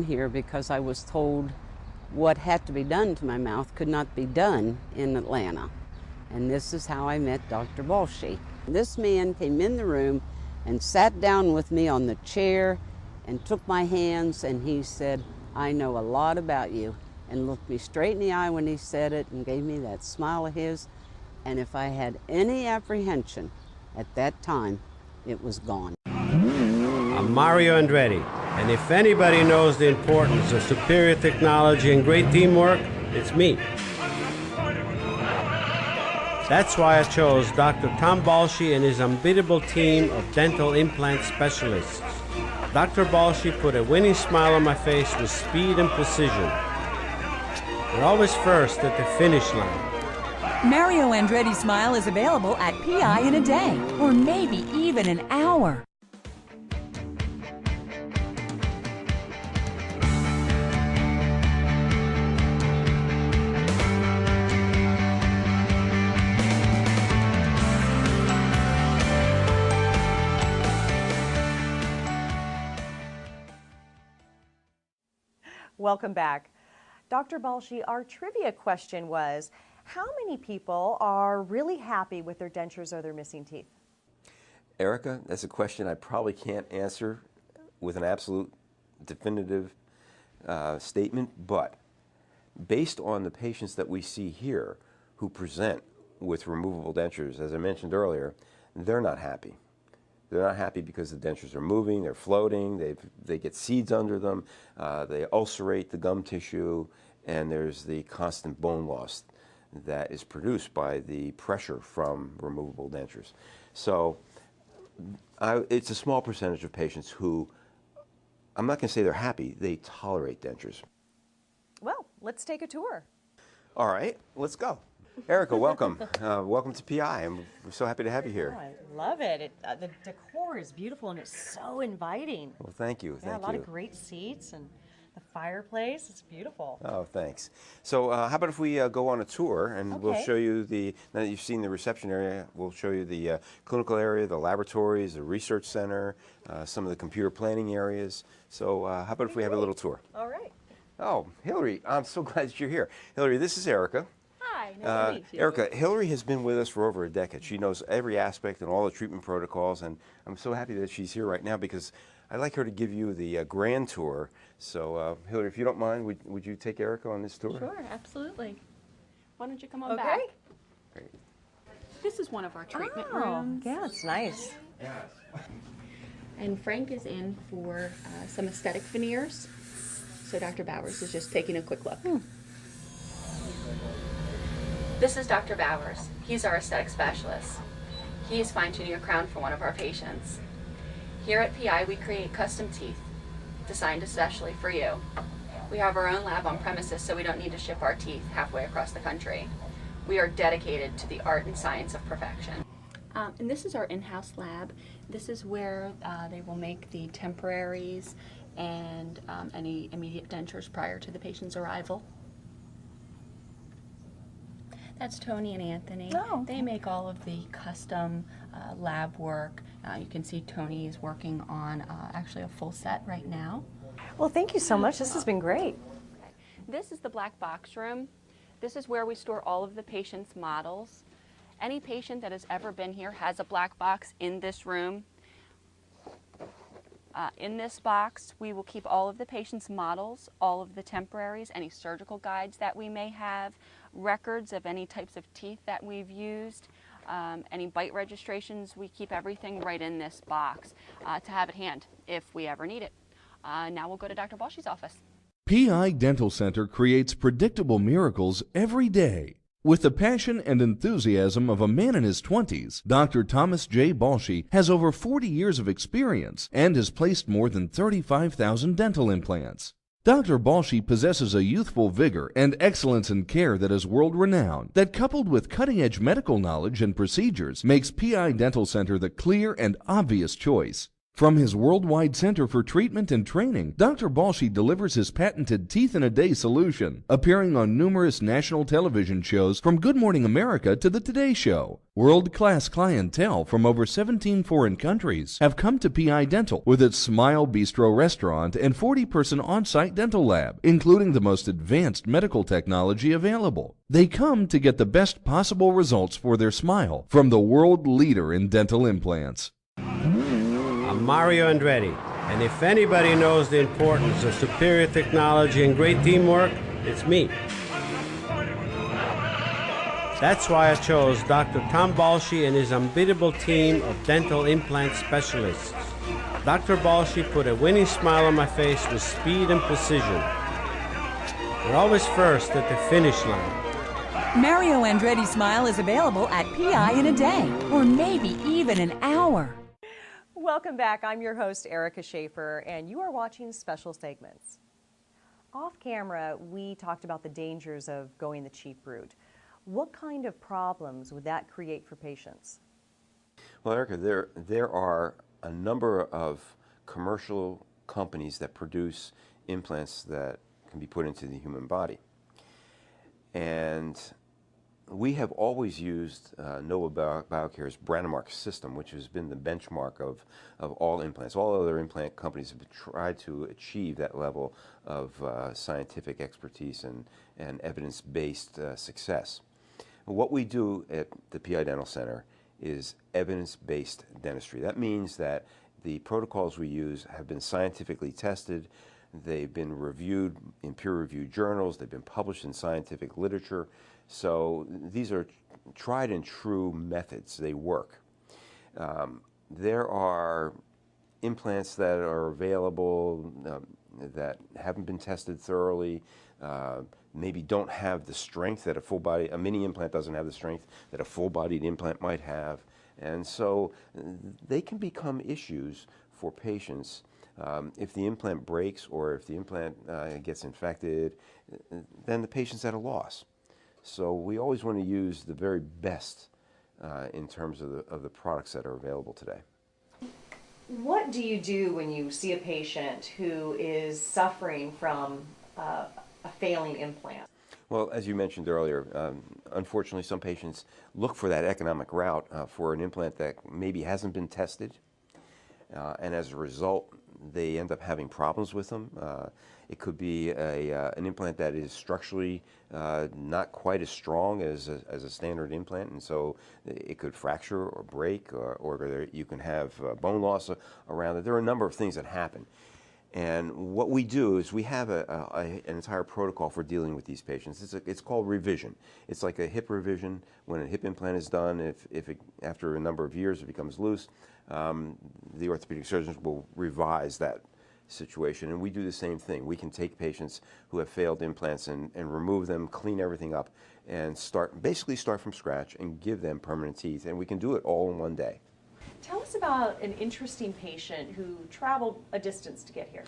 Here because I was told what had to be done to my mouth could not be done in Atlanta. And this is how I met Dr. Balshi. This man came in the room and sat down with me on the chair and took my hands, and he said, "I know a lot about you," and looked me straight in the eye when he said it and gave me that smile of his. And if I had any apprehension at that time, it was gone. I'm Mario Andretti, and if anybody knows the importance of superior technology and great teamwork, it's me. That's why I chose Dr. Tom Balshi and his unbeatable team of dental implant specialists. Dr. Balshi put a winning smile on my face with speed and precision. We're always first at the finish line. Mario Andretti's smile is available at PI in a day, or maybe even an hour. Welcome back. Dr. Balshi, our trivia question was, how many people are really happy with their dentures or their missing teeth? Erica, that's a question I probably can't answer with an absolute definitive statement, but based on the patients that we see here who present with removable dentures, as I mentioned earlier, they're not happy. They're not happy because the dentures are moving, they're floating, they get seeds under them, they ulcerate the gum tissue, and there's the constant bone loss that is produced by the pressure from removable dentures. So it's a small percentage of patients who, I'm not going to say they're happy, they tolerate dentures. Well, let's take a tour. All right, let's go. Erica, welcome. Welcome to PI. We're so happy to have you here. Oh, I love it. The decor is beautiful and it's so inviting. Well, thank you. Yeah, a lot of great seats and the fireplace. It's beautiful. Oh, thanks. So how about if we go on a tour, and we'll show you now that you've seen the reception area, we'll show you the clinical area, the laboratories, the research center, some of the computer planning areas. So how about if we have a little tour? All right. Oh, Hillary, I'm so glad that you're here. Hillary, this is Erica. Hi, nice to meet you. Erica, Hillary has been with us for over a decade. She knows every aspect and all the treatment protocols, and I'm so happy that she's here right now because I'd like her to give you the grand tour. So, Hillary, if you don't mind, would you take Erica on this tour? Sure, absolutely. Why don't you come on back? Great. This is one of our treatment rooms. Yeah, it's nice. And Frank is in for some aesthetic veneers. So Dr. Bowers is just taking a quick look. This is Dr. Bowers. He's our aesthetic specialist. He is fine-tuning a crown for one of our patients. Here at PI, we create custom teeth designed especially for you. We have our own lab on premises, so we don't need to ship our teeth halfway across the country. We are dedicated to the art and science of perfection. And this is our in-house lab. This is where they will make the temporaries and any immediate dentures prior to the patient's arrival. That's Tony and Anthony. Oh. They make all of the custom lab work. You can see Tony is working on actually a full set right now. Well, thank you so much. This has been great. Okay. This is the black box room. This is where we store all of the patient's models. Any patient that has ever been here has a black box in this room. In this box, we will keep all of the patient's models, all of the temporaries, any surgical guides that we may have, records of any types of teeth that we've used, any bite registrations. We keep everything right in this box to have at hand if we ever need it. Now we'll go to Dr. Balshi's office. PI Dental Center creates predictable miracles every day. With the passion and enthusiasm of a man in his 20s, Dr. Thomas J. Balshi has over 40 years of experience and has placed more than 35,000 dental implants. Dr. Balshi possesses a youthful vigor and excellence in care that is world-renowned, that coupled with cutting-edge medical knowledge and procedures makes PI Dental Center the clear and obvious choice. From his worldwide center for treatment and training, Dr. Balshi delivers his patented Teeth in a Day solution, appearing on numerous national television shows from Good Morning America to The Today Show. World-class clientele from over 17 foreign countries have come to PI Dental with its Smile Bistro restaurant and 40-person on-site dental lab, including the most advanced medical technology available. They come to get the best possible results for their smile from the world leader in dental implants. I'm Mario Andretti, and if anybody knows the importance of superior technology and great teamwork, it's me. That's why I chose Dr. Tom Balshi and his unbeatable team of dental implant specialists. Dr. Balshi put a winning smile on my face with speed and precision. We're always first at the finish line. Mario Andretti's smile is available at PI in a day, or maybe even an hour. Welcome back. I'm your host, Erica Schaefer, and you are watching Special Segments. Off camera, we talked about the dangers of going the cheap route. What kind of problems would that create for patients? Well, Erica, there are a number of commercial companies that produce implants that can be put into the human body. And we have always used Nova Biocare's Branmark system, which has been the benchmark of all implants. All other implant companies have tried to achieve that level of scientific expertise and evidence-based success. What we do at the PI Dental Center is evidence-based dentistry. That means that the protocols we use have been scientifically tested. They've been reviewed in peer-reviewed journals. They've been published in scientific literature. So these are tried and true methods. They work. There are implants that are available that haven't been tested thoroughly, maybe don't have the strength that a mini implant doesn't have the strength that a full-bodied implant might have. And so they can become issues for patients. If the implant breaks or if the implant gets infected, then the patient's at a loss. So we always want to use the very best in terms of the products that are available today. What do you do when you see a patient who is suffering from a failing implant? Well, as you mentioned earlier, unfortunately some patients look for that economic route for an implant that maybe hasn't been tested, and as a result they end up having problems with them. It could be an implant that is structurally not quite as strong as a standard implant, and so it could fracture or break, or you can have bone loss around it. There are a number of things that happen. And what we do is we have an entire protocol for dealing with these patients. It's called revision. It's like a hip revision. When a hip implant is done, if after a number of years it becomes loose, the orthopedic surgeons will revise that situation. And we do the same thing. We can take patients who have failed implants and remove them, clean everything up, and basically start from scratch and give them permanent teeth. And we can do it all in one day. Tell us about an interesting patient who traveled a distance to get here.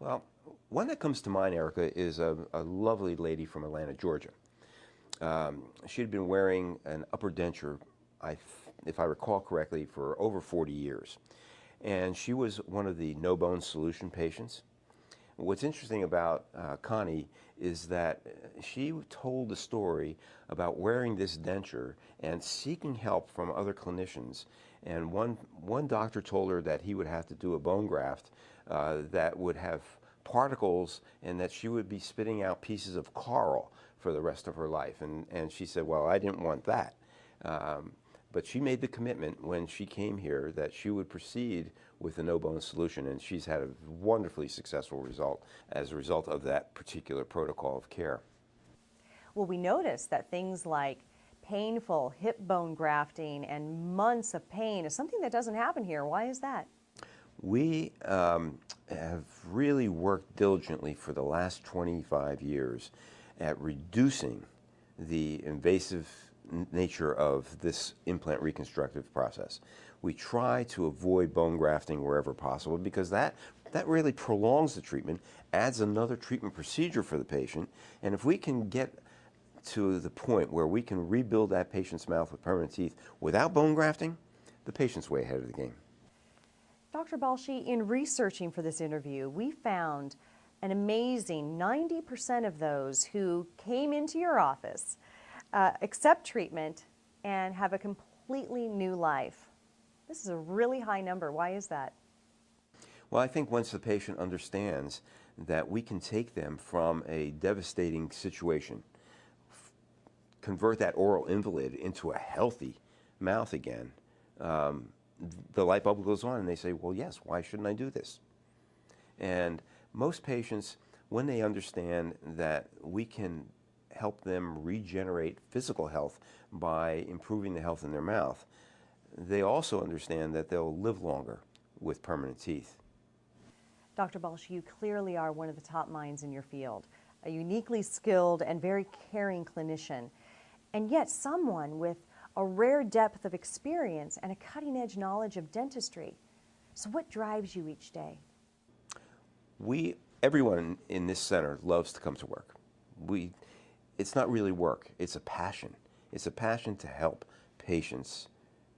Well, one that comes to mind, Erica, is a lovely lady from Atlanta, Georgia. She had been wearing an upper denture, if I recall correctly, for over 40 years. And she was one of the no-bone solution patients. What's interesting about Connie is that she told the story about wearing this denture and seeking help from other clinicians. And one doctor told her that he would have to do a bone graft that would have particles and that she would be spitting out pieces of coral for the rest of her life. And she said, well, I didn't want that. But she made the commitment when she came here that she would proceed with the no-bone solution, and she's had a wonderfully successful result as a result of that particular protocol of care. Well, we noticed that things like painful hip bone grafting and months of pain is something that doesn't happen here. Why is that? We have really worked diligently for the last 25 years at reducing the invasive nature of this implant reconstructive process. We try to avoid bone grafting wherever possible because that really prolongs the treatment, adds another treatment procedure for the patient, and if we can get to the point where we can rebuild that patient's mouth with permanent teeth without bone grafting, the patient's way ahead of the game. Dr. Balshi, in researching for this interview, we found an amazing 90% of those who came into your office accept treatment and have a completely new life. This is a really high number. Why is that? Well, I think once the patient understands that we can take them from a devastating situation, convert that oral invalid into a healthy mouth again, the light bulb goes on and they say, well, yes, why shouldn't I do this? And most patients, when they understand that we can help them regenerate physical health by improving the health in their mouth, they also understand that they'll live longer with permanent teeth. Dr. Balshi, you clearly are one of the top minds in your field, a uniquely skilled and very caring clinician, and yet someone with a rare depth of experience and a cutting-edge knowledge of dentistry. So what drives you each day? Everyone in this center loves to come to work. It's not really work, it's a passion. It's a passion to help patients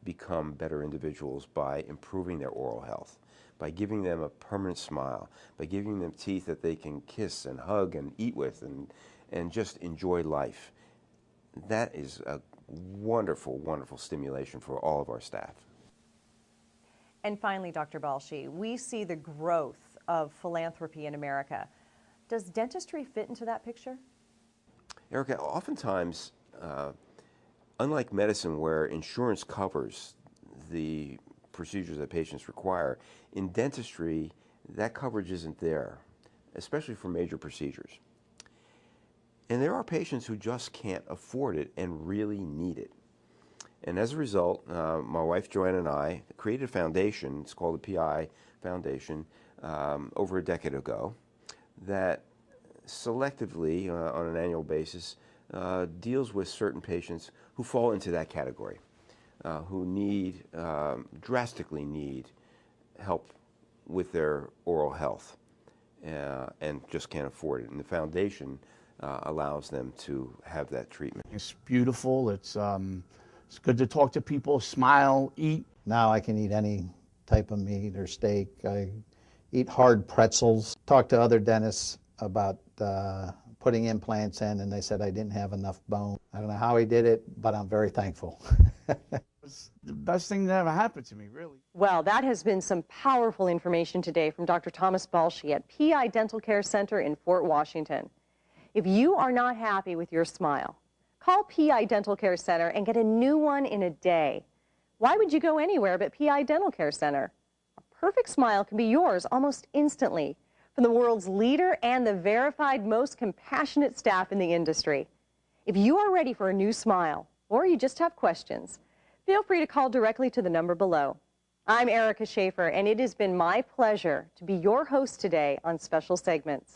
become better individuals by improving their oral health, by giving them a permanent smile, by giving them teeth that they can kiss and hug and eat with and just enjoy life. That is a wonderful, wonderful stimulation for all of our staff. And finally, Dr. Balshi, we see the growth of philanthropy in America. Does dentistry fit into that picture? Erica, oftentimes, unlike medicine where insurance covers the procedures that patients require, in dentistry, that coverage isn't there, especially for major procedures. And there are patients who just can't afford it and really need it. And as a result, my wife Joanne and I created a foundation, it's called the PI Foundation, over a decade ago, that selectively, on an annual basis, deals with certain patients who fall into that category, who drastically need help with their oral health and just can't afford it. And the foundation allows them to have that treatment. It's beautiful. It's good to talk to people, smile, eat. Now I can eat any type of meat or steak. I eat hard pretzels. Talked to other dentists about putting implants in, and they said I didn't have enough bone. I don't know how he did it, but I'm very thankful. It's the best thing that ever happened to me, really. Well, that has been some powerful information today from Dr. Thomas Balshi at PI Dental Care Center in Fort Washington. If you are not happy with your smile, call PI Dental Care Center and get a new one in a day. Why would you go anywhere but PI Dental Care Center? A perfect smile can be yours almost instantly from the world's leader and the verified most compassionate staff in the industry. If you are ready for a new smile or you just have questions, feel free to call directly to the number below. I'm Erica Schaefer, and it has been my pleasure to be your host today on Special Segments.